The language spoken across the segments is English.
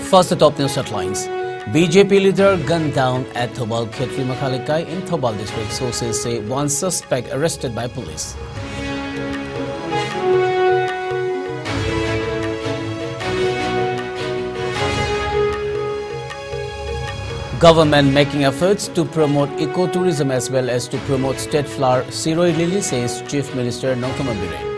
First, the top news headlines. BJP leader gunned down at Thobal Khetri Makhalikai in Thobal district. Sources say one suspect arrested by police. Government making efforts to promote ecotourism as well as to promote state flower Siroi Lily, says Chief Minister Nongthom Biren.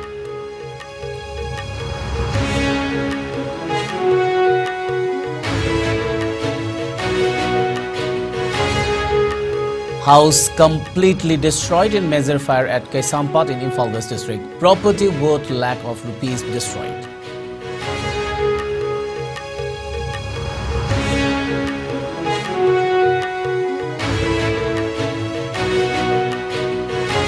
House completely destroyed in major fire at Kaisampat in Imphal West district. Property worth lakh of rupees destroyed.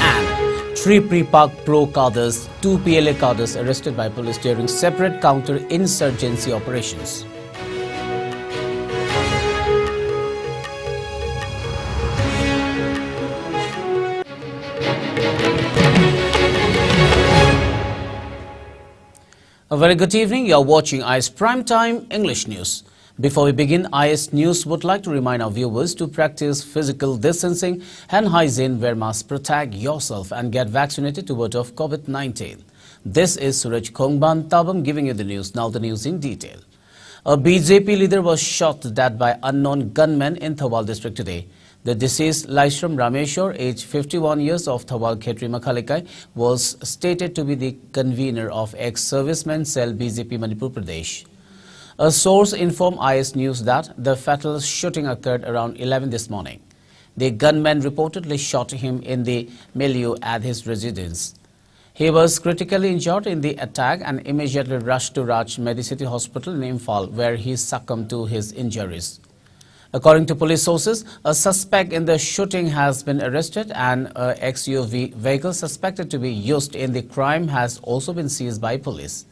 And 3 pre-park pro cadres, 2 PLA cadres arrested by police during separate counter-insurgency operations. A very good evening. You are watching IS Primetime English News. Before we begin, IS News would like to remind our viewers to practice physical distancing, hand hygiene, wear mask, protect yourself and get vaccinated to ward off COVID-19. This is SURAJ Khongban Tabam giving you the news. Now the news in detail. A BJP leader was shot to death by unknown gunmen in Thobal district today. The deceased Laishram Rameshwar, aged 51 years, of Thobal Khetri Makhalikai, was stated to be the convener of ex-servicemen cell BJP Manipur Pradesh. A source informed IS News that the fatal shooting occurred around 11 this morning. The gunman reportedly shot him in the milieu at his residence. He was critically injured in the attack and immediately rushed to Raj Medicity Hospital in Imphal, where he succumbed to his injuries. According to police sources, a suspect in the shooting has been arrested and an XUV vehicle suspected to be used in the crime has also been seized by police.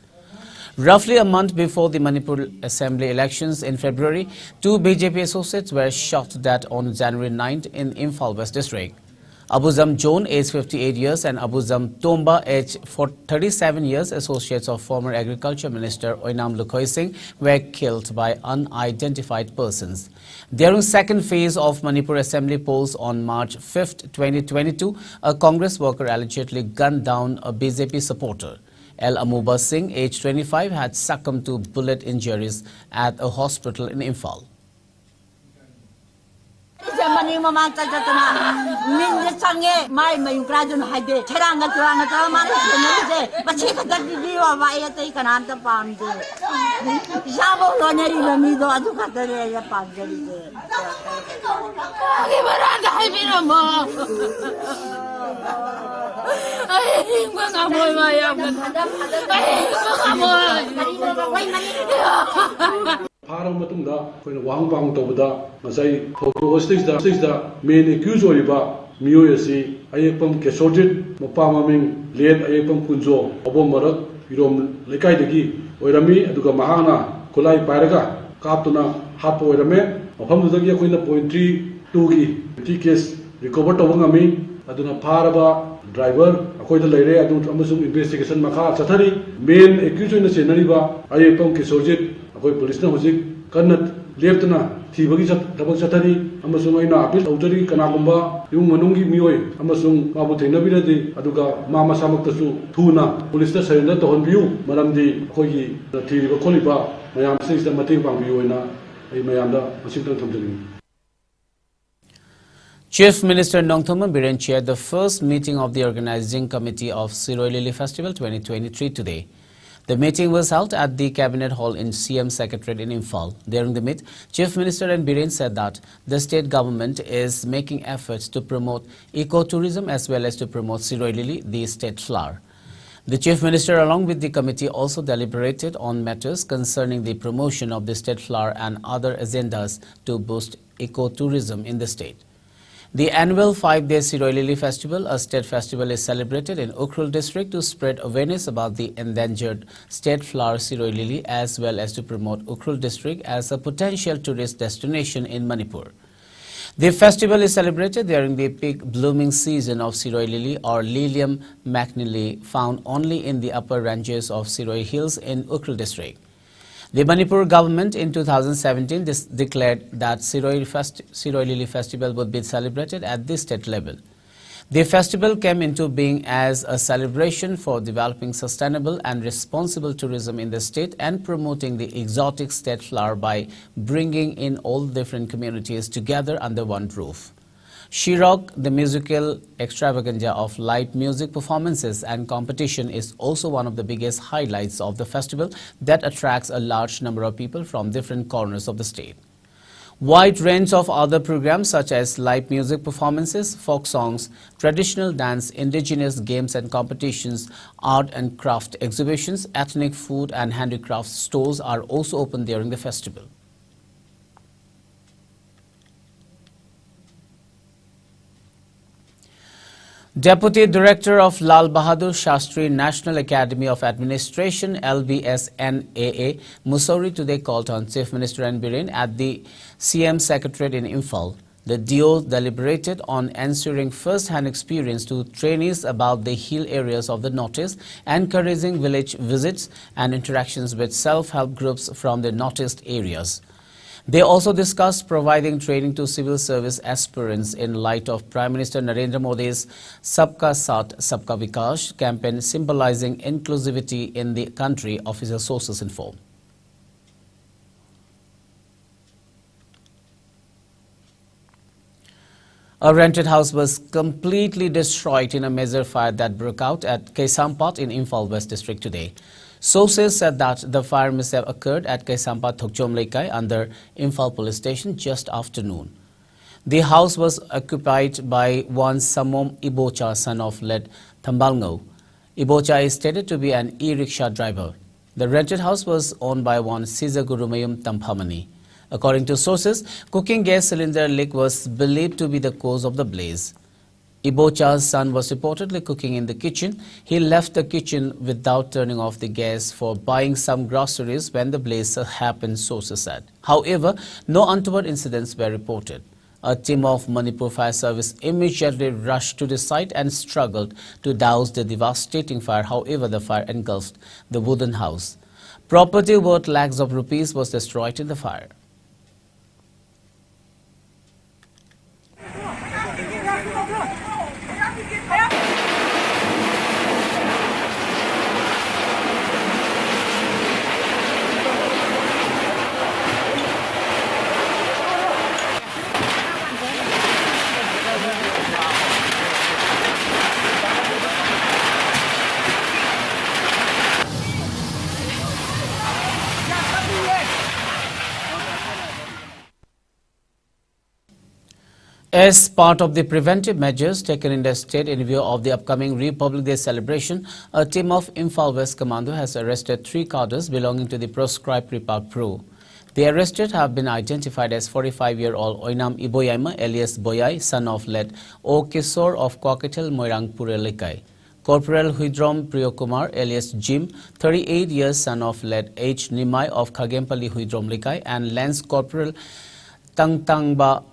Roughly a month before the Manipur Assembly elections in February, 2 BJP associates were shot to death on January 9th in Imphal West District. Abuzam Joan, aged 58 years, and Abuzam Tomba, aged 37 years, associates of former Agriculture Minister Oinam Lukhoi Singh, were killed by unidentified persons. During second phase of Manipur Assembly polls on March 5th, 2022, a Congress worker allegedly gunned down a BJP supporter. El Amuba Singh, aged 25, had succumbed to bullet injuries at a hospital in Imphal. 파란 matungda koina wang bang tobda ngasai photo stage da main accused oiba mio asi ayepam kesojit mapa maming led ayepam kunjo obom marak irom lekai degi oirami aduga mahana kolai pairaga kaptuna hapo oirame mafam dagi koina point 3 gi case recover tobangami aduna pharaba driver akoi da leire adu amasum investigation makha chathari main accused oina senariba ayepam kesojit akoi police na hojik kannat leptana thibagi thabak chathari amasung aina appeal tawjari kanagumba yung manungi mioi amasung mabu thainabiradi aduga mama samaktasu thuna police ta surrender tohonbiu maramdi akoi thiriba kholiba mayam sista mating pangbiu oina ai mayamda masingtang thamjari. Chief Minister Nongthom Biren chaired the first meeting of the organizing committee of Siroi Lily Festival 2023 today. The meeting was held at the Cabinet Hall in CM Secretariat in Imphal. During the meet, Chief Minister and Biren said that the state government is making efforts to promote ecotourism as well as to promote Siroi Lily, the state flower. The Chief Minister along with the committee also deliberated on matters concerning the promotion of the state flower and other agendas to boost ecotourism in the state. The annual 5-day Siroi Lily Festival, a state festival, is celebrated in Ukhrul district to spread awareness about the endangered state flower Siroi Lily as well as to promote Ukhrul district as a potential tourist destination in Manipur. The festival is celebrated during the peak blooming season of Siroi Lily or Lilium macnili, found only in the upper ranges of Siroi Hills in Ukhrul district. The Manipur government in 2017 declared that Siroi Lili Festival would be celebrated at the state level. The festival came into being as a celebration for developing sustainable and responsible tourism in the state and promoting the exotic state flower by bringing in all different communities together under one roof. SURAJ, the musical extravaganza of live music performances and competition, is also one of the biggest highlights of the festival that attracts a large number of people from different corners of the state. Wide range of other programs such as live music performances, folk songs, traditional dance, indigenous games and competitions, art and craft exhibitions, ethnic food and handicraft stores are also open during the festival. Deputy Director of Lal Bahadur Shastri National Academy of Administration LBSNAA, Mussoorie, today called on Chief Minister N. Biren at the CM Secretariat in Imphal. The DO deliberated on ensuring first-hand experience to trainees about the hill areas of the Northeast, encouraging village visits and interactions with self-help groups from the Northeast areas. They also discussed providing training to civil service aspirants in light of Prime Minister Narendra Modi's Sabka Saath, Sabka Vikash campaign symbolizing inclusivity in the country, official sources inform. A rented house was completely destroyed in a major fire that broke out at Kaisampat in Imphal West District today. Sources said that the fire mishap occurred at Kaisampat Thokchom Laikai under Imphal Police Station just after noon. The house was occupied by one Samom Ibocha, son of late Thambalngo. Ibocha is stated to be an e-rickshaw driver. The rented house was owned by one Siza Gurumayum Tamphamani. According to sources, cooking gas cylinder leak was believed to be the cause of the blaze. Ibocha's son was reportedly cooking in the kitchen. He left the kitchen without turning off the gas for buying some groceries when the blaze happened, sources said. However, no untoward incidents were reported. A team of Manipur Fire Service immediately rushed to the site and struggled to douse the devastating fire. However, the fire engulfed the wooden house. Property worth lakhs of rupees was destroyed in the fire. As part of the preventive measures taken in the state in view of the upcoming Republic Day celebration, a team of Imphal West Commando has arrested 3 cadres belonging to the proscribed Repart Pro. The arrested have been identified as 45-year-old Oinam Iboyaima alias Boyai, son of late O. Kisor of Kwaketel Moirangpur Elikai. Corporal Huidrom Priyokumar alias Jim, 38 years, son of late H. Nimai of Khagempali Huidrom Likai, and Lance Corporal Tangtangba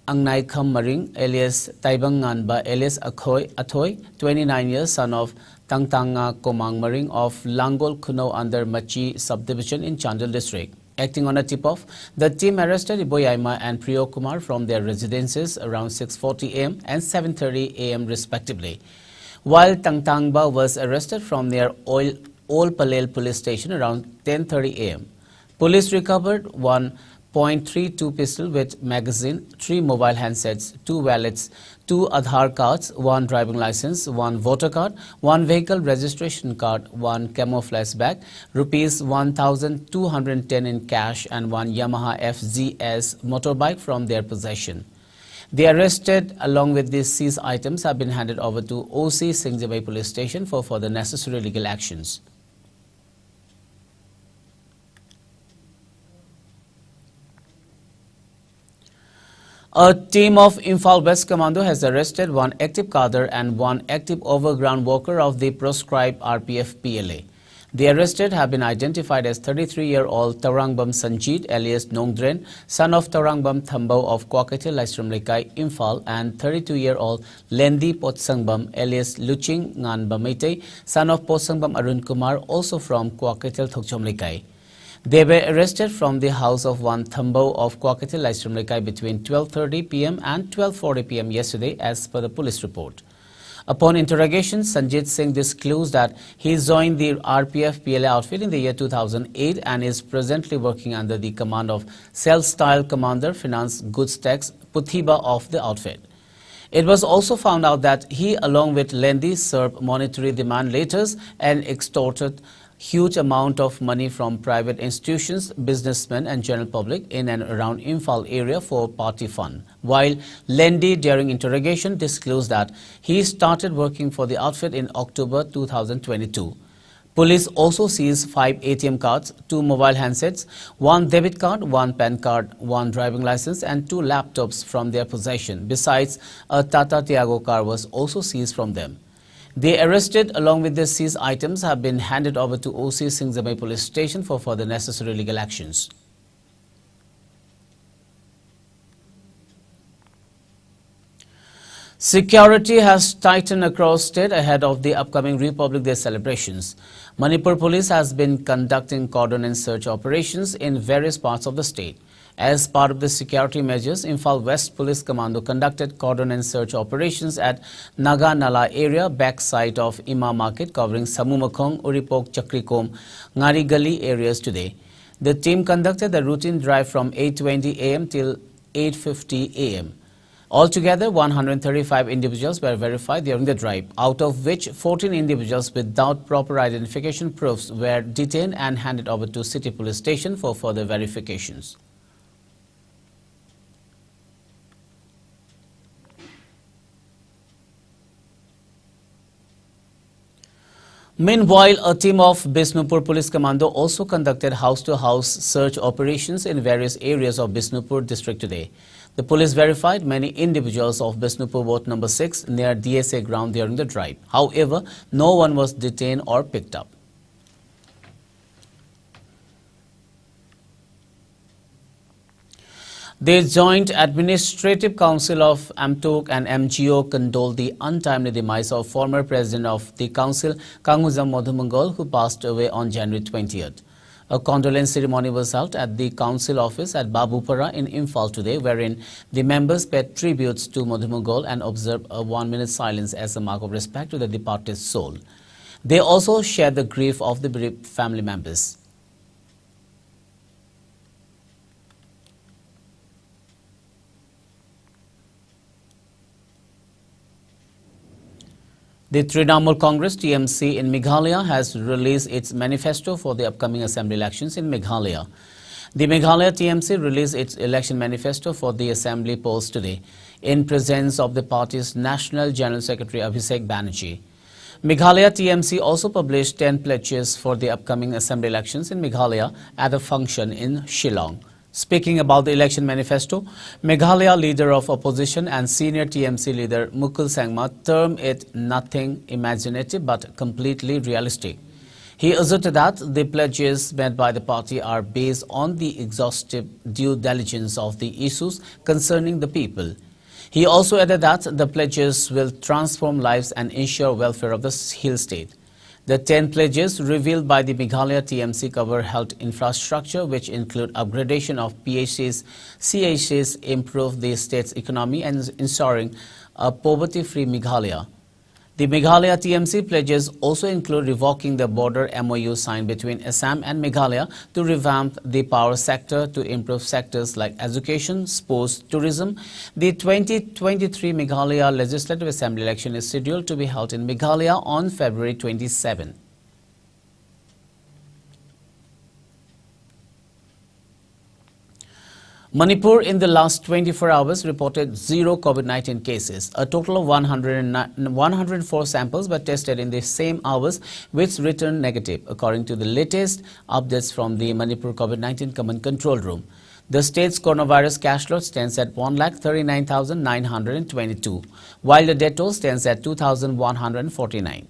Angnai Kham Maring alias Taibanganba alias Athoy, 29 years, son of Tangtanga Komang Maring of Langol Kuno under Machi subdivision in Chandel district. Acting on a tip-off, the team arrested Iboyaima and Priyokumar from their residences around 6:40 am and 7:30 am respectively, while Tangtangba was arrested from their Ol Palel police station around 10:30 am. Police recovered one .32 pistol with magazine, 3 mobile handsets, 2 wallets, 2 Aadhaar cards, 1 driving license, 1 voter card, 1 vehicle registration card, 1 camouflage bag, rupees 1,210 in cash and 1 Yamaha FZS motorbike from their possession. The arrested along with these seized items have been handed over to OC Singjabai police station for further necessary legal actions. A team of Imphal West Commando has arrested 1 active cadre and 1 active overground worker of the proscribed RPF PLA. The arrested have been identified as 33-year-old Taurangbam Sanjit alias Nongdren, son of Taurangbam Thambau of Kwaketel Laisram Lekai, Imphal, and 32-year-old Lendi Potsangbam alias Luching Nganba Meitei, son of Potsangbam Arun Kumar, also from Kwaketel Thokchom Lekai. They were arrested from the house of one Thambo of Kwakati Laisramlekai between 12:30 p.m. and 12:40 p.m. yesterday, as per the police report. Upon interrogation, Sanjit Singh disclosed that he joined the RPF PLA outfit in the year 2008 and is presently working under the command of Self-Style Commander Finance Goods Tax Puthiba of the outfit. It was also found out that he, along with Lendi, served monetary demand letters and extorted huge amount of money from private institutions, businessmen and general public in and around Imphal area for party fund. While Lendi, during interrogation, disclosed that he started working for the outfit in October 2022. Police also seized 5 ATM cards, 2 mobile handsets, 1 debit card, 1 PAN card, 1 driving license and 2 laptops from their possession. Besides, a Tata Tiago car was also seized from them. The arrested, along with the seized items, have been handed over to OC Singzamai Police Station for further necessary legal actions. Security has tightened across state ahead of the upcoming Republic Day celebrations. Manipur Police has been conducting cordon and search operations in various parts of the state. As part of the security measures, Imphal West Police Commando conducted cordon and search operations at Naga Nala area, backside of Ima Market, covering Samumakhong, Uripok, Chakrikom, Ngari Gali areas today. The team conducted a routine drive from 8:20 am till 8:50 am. Altogether, 135 individuals were verified during the drive, out of which 14 individuals without proper identification proofs were detained and handed over to City Police Station for further verifications. Meanwhile, a team of Bisnupur Police Commando also conducted house-to-house search operations in various areas of Bisnupur district today. The police verified many individuals of Bisnupur Ward number 6 near DSA ground during the drive. However, no one was detained or picked up. The Joint Administrative Council of Amtok and MGO condoled the untimely demise of former president of the council, Kanguzam Madhumangal, who passed away on January 20th. A condolence ceremony was held at the council office at Babupara in Imphal today, wherein the members paid tributes to Madhumangal and observed a 1-minute silence as a mark of respect to the departed soul. They also shared the grief of the bereaved family members. The Trinamool Congress TMC in Meghalaya has released its manifesto for the upcoming assembly elections in Meghalaya. The Meghalaya TMC released its election manifesto for the assembly polls today in presence of the party's National General Secretary Abhishek Banerjee. Meghalaya TMC also published 10 pledges for the upcoming assembly elections in Meghalaya at a function in Shillong. Speaking about the election manifesto, Meghalaya leader of opposition and senior TMC leader Mukul Sangma termed it nothing imaginative but completely realistic. He asserted that the pledges made by the party are based on the exhaustive due diligence of the issues concerning the people. He also added that the pledges will transform lives and ensure welfare of the hill state. The 10 pledges revealed by the Meghalaya TMC cover health infrastructure, which include upgradation of PHCs, CHCs, improve the state's economy and ensuring a poverty-free Meghalaya. The Meghalaya TMC pledges also include revoking the border MOU signed between Assam and Meghalaya to revamp the power sector to improve sectors like education, sports, tourism. The 2023 Meghalaya Legislative Assembly election is scheduled to be held in Meghalaya on February 27. Manipur in the last 24 hours reported 0 COVID-19 cases. A total of 104 samples were tested in the same hours, which returned negative, according to the latest updates from the Manipur COVID-19 Command Control Room. The state's coronavirus cash load stands at 1,39,922, while the death toll stands at 2,149.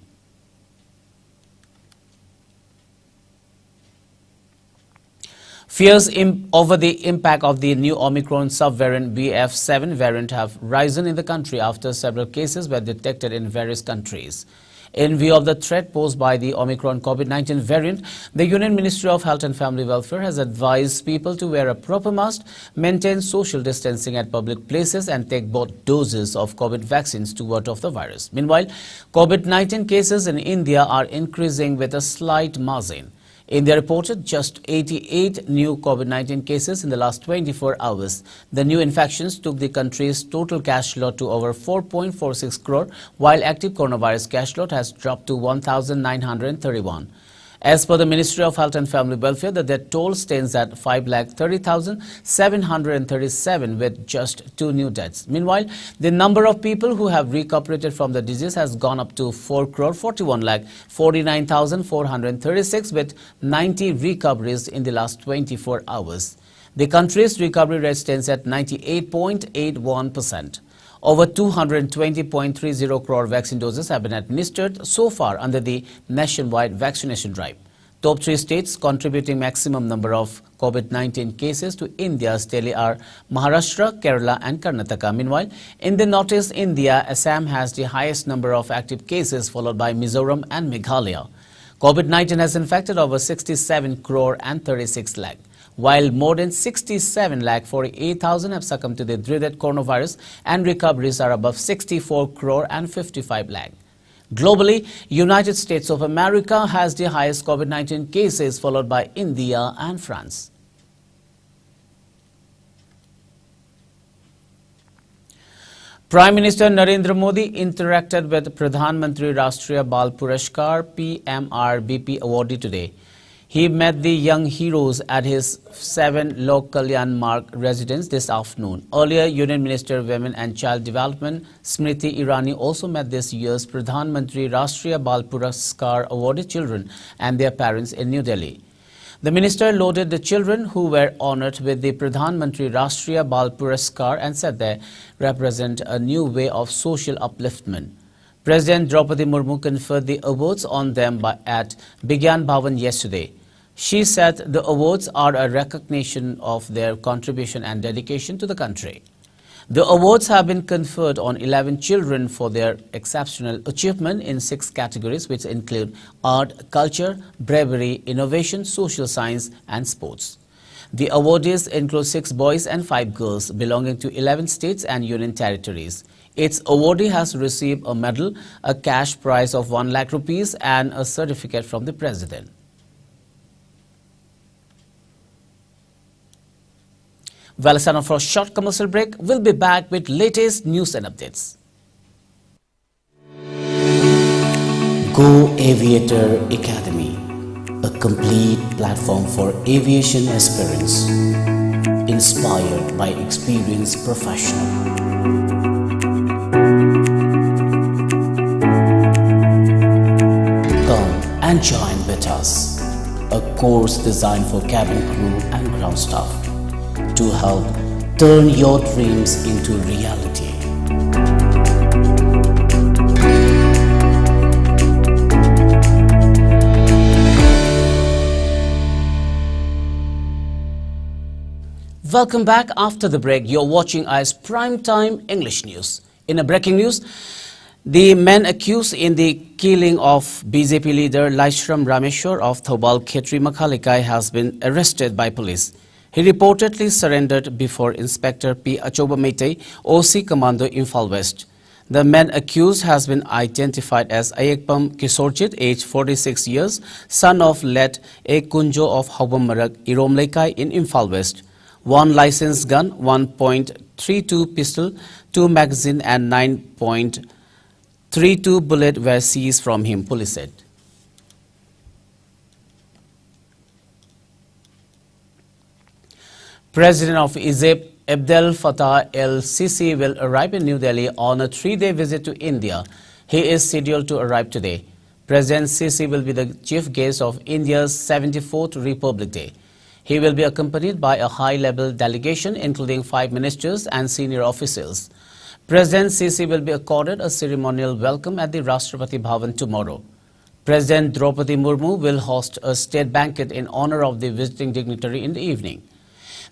Fears over the impact of the new Omicron subvariant BF7 variant have risen in the country after several cases were detected in various countries. In view of the threat posed by the Omicron COVID-19 variant, the Union Ministry of Health and Family Welfare has advised people to wear a proper mask, maintain social distancing at public places and take both doses of COVID vaccines to ward off the virus. Meanwhile, COVID-19 cases in India are increasing with a slight margin. India reported just 88 new COVID-19 cases in the last 24 hours. The new infections took the country's total cash load to over 4.46 crore, while active coronavirus cash load has dropped to 1,931. As per the Ministry of Health and Family Welfare, the death toll stands at 5,30,737 with just 2 new deaths. Meanwhile, the number of people who have recuperated from the disease has gone up to 4,41,49,436 with 90 recoveries in the last 24 hours. The country's recovery rate stands at 98.81%. Over 220.30 crore vaccine doses have been administered so far under the nationwide vaccination drive. Top 3 states contributing maximum number of COVID-19 cases to India's tally are Maharashtra, Kerala and Karnataka. Meanwhile, in the Northeast India, Assam has the highest number of active cases, followed by Mizoram and Meghalaya. COVID-19 has infected over 67 crore and 36 lakh. While more than 67 lakh 48,000 have succumbed to the dreaded coronavirus and recoveries are above 64 crore and 55 lakh. Globally, United States of America has the highest COVID-19 cases, followed by India and France. Prime Minister Narendra Modi interacted with Pradhan Mantri Rashtriya Bal Puraskar PMRBP awardee today. He met the young heroes at his 7 Lok Kalyan Marg residence this afternoon. Earlier, Union Minister of Women and Child Development Smriti Irani also met this year's Pradhan Mantri Rashtriya Bal Puraskar awarded children and their parents in New Delhi. The minister lauded the children who were honored with the Pradhan Mantri Rashtriya Bal Puraskar and said they represent a new way of social upliftment. President Draupadi Murmu conferred the awards on them at Bigyan Bhavan yesterday. She said the awards are a recognition of their contribution and dedication to the country. The awards have been conferred on 11 children for their exceptional achievement in 6 categories, which include art, culture, bravery, innovation, social science and sports. The awardees include 6 boys and 5 girls belonging to 11 states and union territories. Its awardee has received a medal, a cash prize of 1 lakh rupees and a certificate from the president. Well, it's time for a short commercial break. We'll be back with latest news and updates. Go Aviator Academy, a complete platform for aviation aspirants, inspired by experienced professionals. Come and join with us, a course designed for cabin crew and ground staff, to help turn your dreams into reality. Welcome back after the break. You're watching IS Primetime English News. In a breaking news, the man accused in the killing of BJP leader Laishram Rameshwar of Thobal Khetri Makhalikai has been arrested by police. He reportedly surrendered before Inspector P. Achoba Meitei, OC Commando Imphal West. The man accused has been identified as Ayekpam Kisorjit, age 46 years, son of late A. Kunjo of Hobam Marag, Iromlekai in Imphal West. 1 licensed gun, 1.32 pistol, 2 magazine and 9.32 bullet were seized from him, police said. President of Egypt, Abdel Fattah el-Sisi, will arrive in New Delhi on a 3-day visit to India. He is scheduled to arrive today. President Sisi will be the chief guest of India's 74th Republic Day. He will be accompanied by a high-level delegation, including 5 ministers and senior officials. President Sisi will be accorded a ceremonial welcome at the Rashtrapati Bhavan tomorrow. President Draupadi Murmu will host a state banquet in honor of the visiting dignitary in the evening.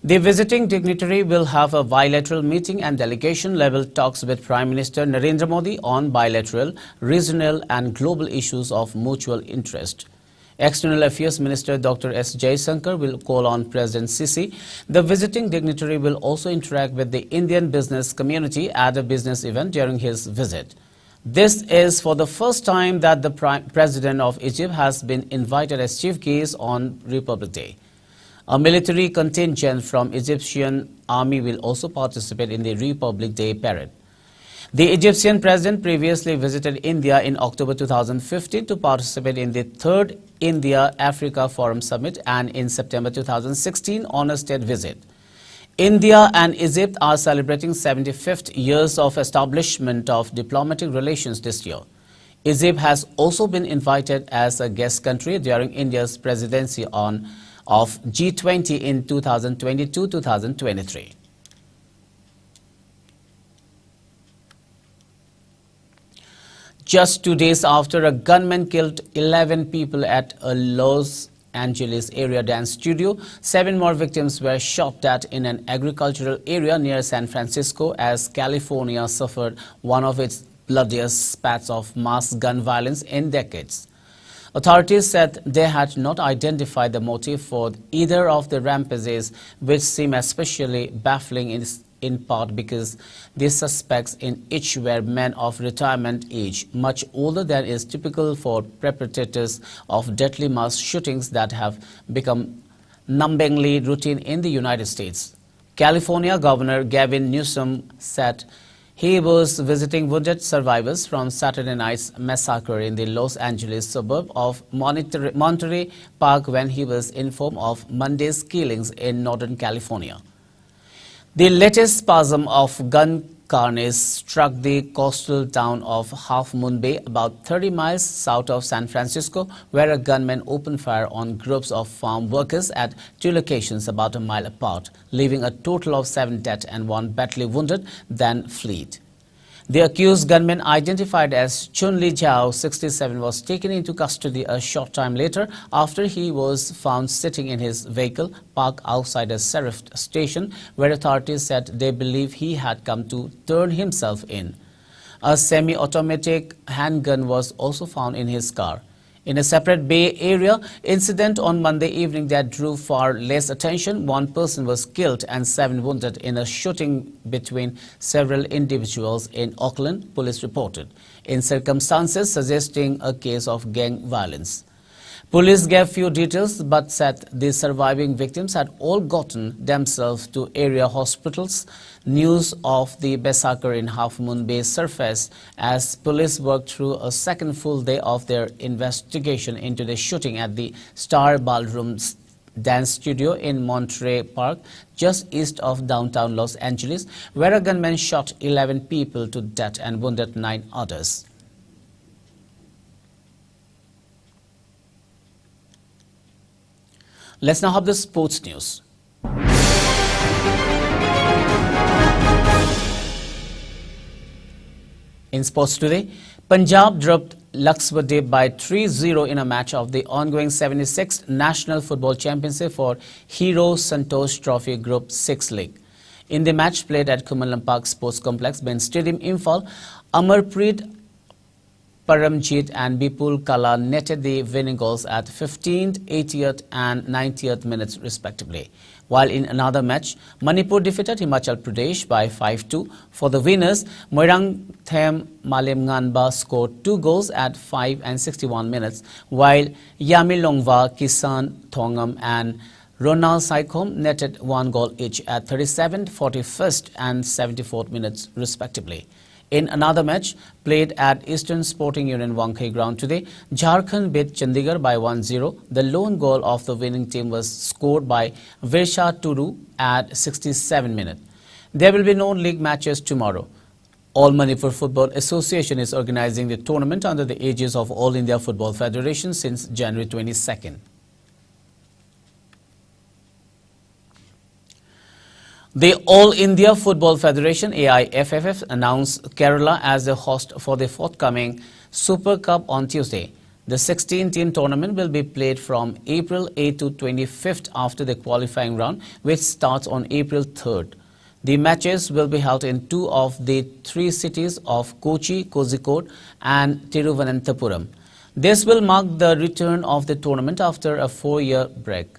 The visiting dignitary will have a bilateral meeting and delegation-level talks with Prime Minister Narendra Modi on bilateral, regional and global issues of mutual interest. External Affairs Minister Dr. S. Jaishankar will call on President Sisi. The visiting dignitary will also interact with the Indian business community at a business event during his visit. This is for the first time that the President of Egypt has been invited as chief guest on Republic Day. A military contingent from Egyptian army will also participate in the Republic Day parade. The Egyptian president previously visited India in October 2015 to participate in the 3rd India-Africa Forum Summit and in September 2016 on a state visit. India and Egypt are celebrating 75th years of establishment of diplomatic relations this year. Egypt has also been invited as a guest country during India's presidency of G20 in 2022-2023. Just 2 days after a gunman killed 11 people at a Los Angeles area dance studio, 7 more victims were shot at in an agricultural area near San Francisco as California suffered one of its bloodiest spats of mass gun violence in decades. Authorities said they had not identified the motive for either of the rampages, which seem especially baffling in part because the suspects in each were men of retirement age, much older than is typical for perpetrators of deadly mass shootings that have become numbingly routine in the United States. California Governor Gavin Newsom said he was visiting wounded survivors from Saturday night's massacre in the Los Angeles suburb of Monterey Park when he was informed of Monday's killings in Northern California. The latest spasm of gun carnage struck the coastal town of Half Moon Bay, about 30 miles south of San Francisco, where a gunman opened fire on groups of farm workers at 2 locations about a mile apart, leaving a total of 7 dead and 1 badly wounded, then fled. The accused gunman, identified as Chun Li Jiao, 67, was taken into custody a short time later after he was found sitting in his vehicle parked outside a sheriff station, where authorities said they believe he had come to turn himself in. A semi-automatic handgun was also found in his car. In a separate Bay Area incident on Monday evening that drew far less attention, 1 person was killed and 7 wounded in a shooting between several individuals in Oakland, police reported, in circumstances suggesting a case of gang violence. Police gave few details but said the surviving victims had all gotten themselves to area hospitals. News of the massacre in Half Moon Bay surfaced as police worked through a second full day of their investigation into the shooting at the Star Ballroom dance studio in Monterey Park, just east of downtown Los Angeles, where a gunman shot 11 people to death and wounded 9 others. Let's now have the sports news. In sports today, Punjab dropped Laxmadweep by 3-0 in a match of the ongoing 76th National Football Championship for Hero Santosh Trophy Group 6 League. In the match played at Kumalam Park Sports Complex, Ben Stadium, Imphal, Amarpreet Paramjit and Bipul Kala netted the winning goals at 15th, 80th and 90th minutes respectively. While in another match, Manipur defeated Himachal Pradesh by 5-2. For the winners, Moirang Them Malem Nganba scored 2 goals at 5 and 61 minutes, while Yami Longwa, Kisan Thongam and Ronald Saikom netted 1 goal each at 37th, 41st and 74th minutes respectively. In another match played at Eastern Sporting Union Wankhai ground today, Jharkhand beat Chandigarh by 1-0. The lone goal of the winning team was scored by Virsha Turu at 67 minutes. There will be no league matches tomorrow. All Manipur Football Association is organizing the tournament under the aegis of All India Football Federation since January 22nd. The All India Football Federation AIFFF announced Kerala as the host for the forthcoming Super Cup on Tuesday. The 16-team tournament will be played from April 8 to 25th after the qualifying round, which starts on April 3rd. The matches will be held in two of the three cities of Kochi, Kozhikode and Tiruvananthapuram. This will mark the return of the tournament after a 4-year break.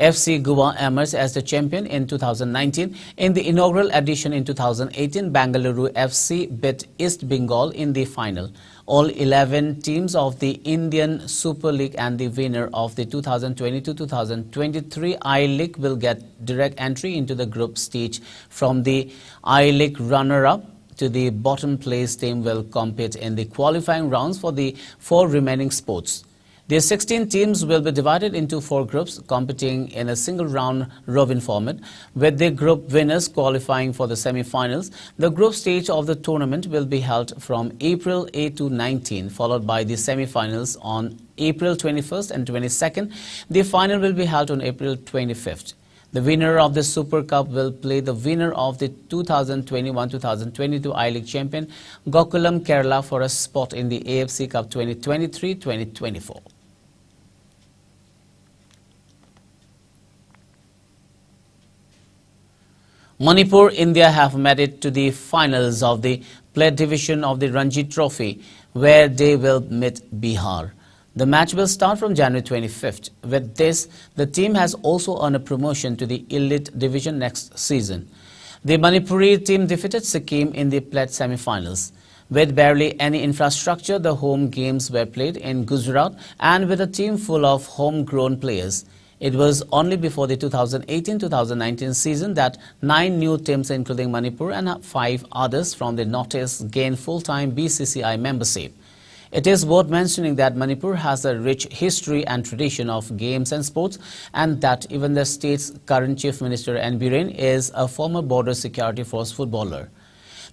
FC Goa emerged as the champion in 2019. In the inaugural edition in 2018, Bengaluru FC beat East Bengal in the final. All 11 teams of the Indian Super League and the winner of the 2022-2023 I-League will get direct entry into the group stage. From the I-League runner-up to the bottom place team will compete in the qualifying rounds for the 4 remaining sports. The 16 teams will be divided into 4 groups, competing in a single round robin format, with the group winners qualifying for the semi-finals. The group stage of the tournament will be held from April 8 to 19, followed by the semi-finals on April 21st and 22nd. The final will be held on April 25th. The winner of the Super Cup will play the winner of the 2021-2022 I-League champion Gokulam Kerala for a spot in the AFC Cup 2023-2024. Manipur, India have made it to the finals of the plate division of the Ranji Trophy, where they will meet Bihar. The match will start from January 25th. With this, the team has also earned a promotion to the elite division next season. The Manipuri team defeated Sikkim in the plate semi-finals. With barely any infrastructure, the home games were played in Gujarat and with a team full of homegrown players. It was only before the 2018-2019 season that 9 new teams, including Manipur and 5 others from the Northeast, gained full-time BCCI membership. It is worth mentioning that Manipur has a rich history and tradition of games and sports, and that even the state's current Chief Minister N. Biren is a former Border Security Force footballer.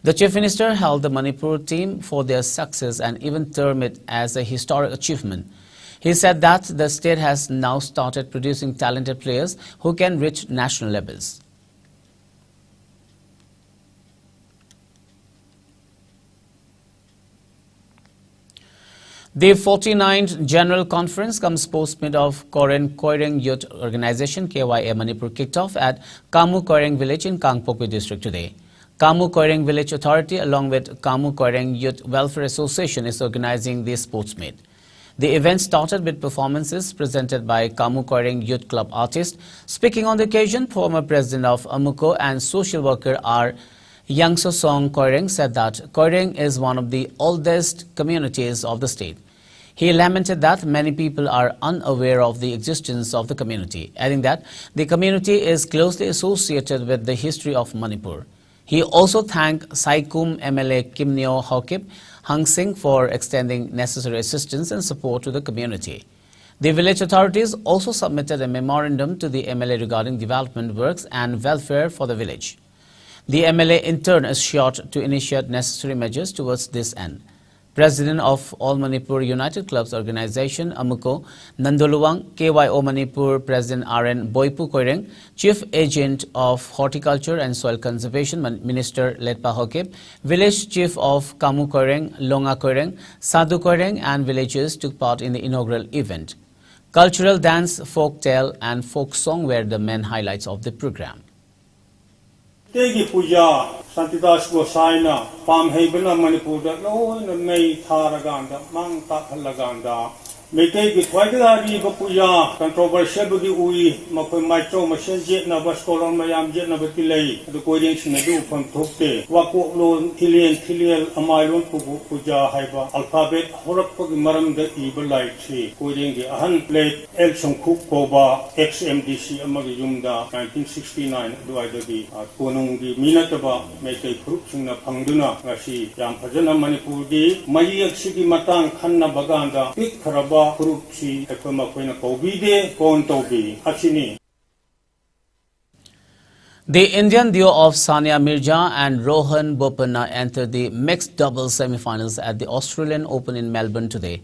The Chief Minister hailed the Manipur team for their success and even termed it as a historic achievement. He said that the state has now started producing talented players who can reach national levels. The 49th General Conference comes post-mid of Koren Koireng Youth Organization KYA Manipur kicked off at Kamu Koireng Village in Kangpokpi district today. Kamu Koireng Village Authority along with Kamu Koireng Youth Welfare Association is organizing the sports meet. The event started with performances presented by Kamu Koireng Youth Club artists. Speaking on the occasion, former president of Amuko and social worker R. Yangso Song Koireng said that Koireng is one of the oldest communities of the state. He lamented that many people are unaware of the existence of the community, adding that the community is closely associated with the history of Manipur. He also thanked Saikum MLA Kimnyo Hokip Hang Singh for extending necessary assistance and support to the community. The village authorities also submitted a memorandum to the MLA regarding development works and welfare for the village. The MLA in turn assured to initiate necessary measures towards this end. President of All Manipur United Clubs Organization, Amuko, Nandoluwang, KYO Manipur President RN Boipu Koireng, Chief Agent of Horticulture and Soil Conservation Minister Letpa Hokip, Village Chief of Kamu Koireng, Longa Koireng, Sadhu Koireng and villagers took part in the inaugural event. Cultural dance, folk tale and folk song were the main highlights of the program. Tegi puja Santidas Gosaina Pam Hebena Manipur da no na May Taraganda Mang Takalaganda Mekei ki Twaidari Puja controversial budi ui Makoi Macho Mashenjet na Baskolon Mayam Jet na Batilei the Korean Sinadu from Tokte Wako Lon Tilian Amalon Puja Haiba Alphabet Horapok Maram the Evil Light Chi Korean Ahan Plate Elson Cook Koba XMDC Amagayumda 1969 Duaidi Konung di Minataba Mekei Krupsing na Pangduna Rashi Yam Pajana Manipur di Mayak Sigi Matang Kanna Baganda Pik Karaba The Indian duo of Sania Mirza and Rohan Bopanna entered the mixed doubles semi-finals at the Australian Open in Melbourne today.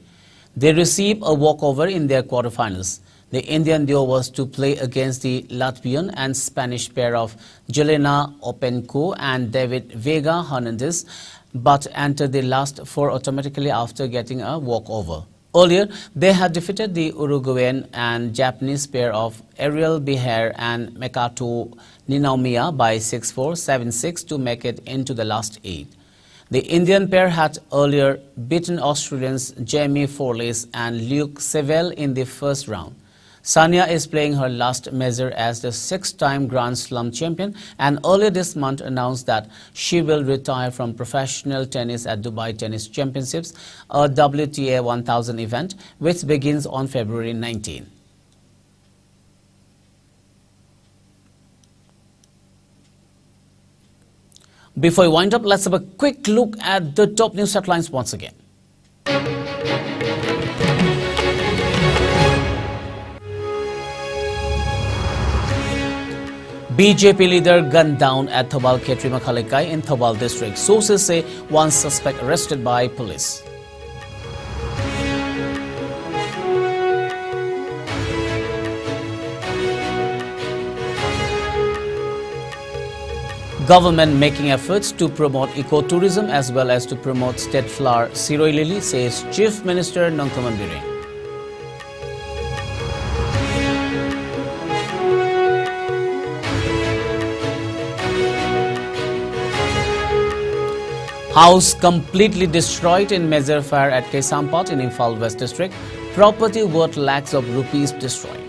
They received a walkover in their quarter-finals. The Indian duo was to play against the Latvian and Spanish pair of Jelena Openko and David Vega Hernandez, but entered the last 4 automatically after getting a walkover. Earlier, they had defeated the Uruguayan and Japanese pair of Ariel Beher and Mekato Ninomiya by 6-4, 7-6 to make it into the last 8. The Indian pair had earlier beaten Australians Jamie Forless and Luke Seville in the first round. Sania is playing her last major as the 6-time Grand Slam champion and earlier this month announced that she will retire from professional tennis at Dubai Tennis Championships, a WTA 1000 event which begins on February 19. Before we wind up, let's have a quick look at the top news headlines once again. BJP leader gunned down at Thobal Khetri Makhalikai in Thobal district. Sources say one suspect arrested by police. Government making efforts to promote ecotourism as well as to promote state flower Siroi Lily, says Chief Minister Nongthaman Bireng. House completely destroyed in major fire at Kesampat in Imphal West District. Property worth lakhs of rupees destroyed.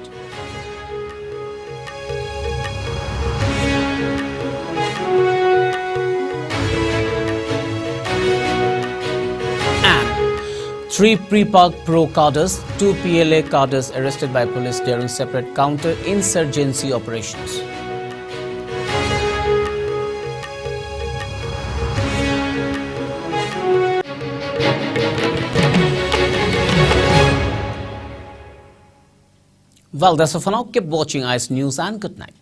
And 3 pre-park pro cadres, 2 PLA cadres arrested by police during separate counter-insurgency operations. Well, that's all for now. Keep watching ICE News and good night.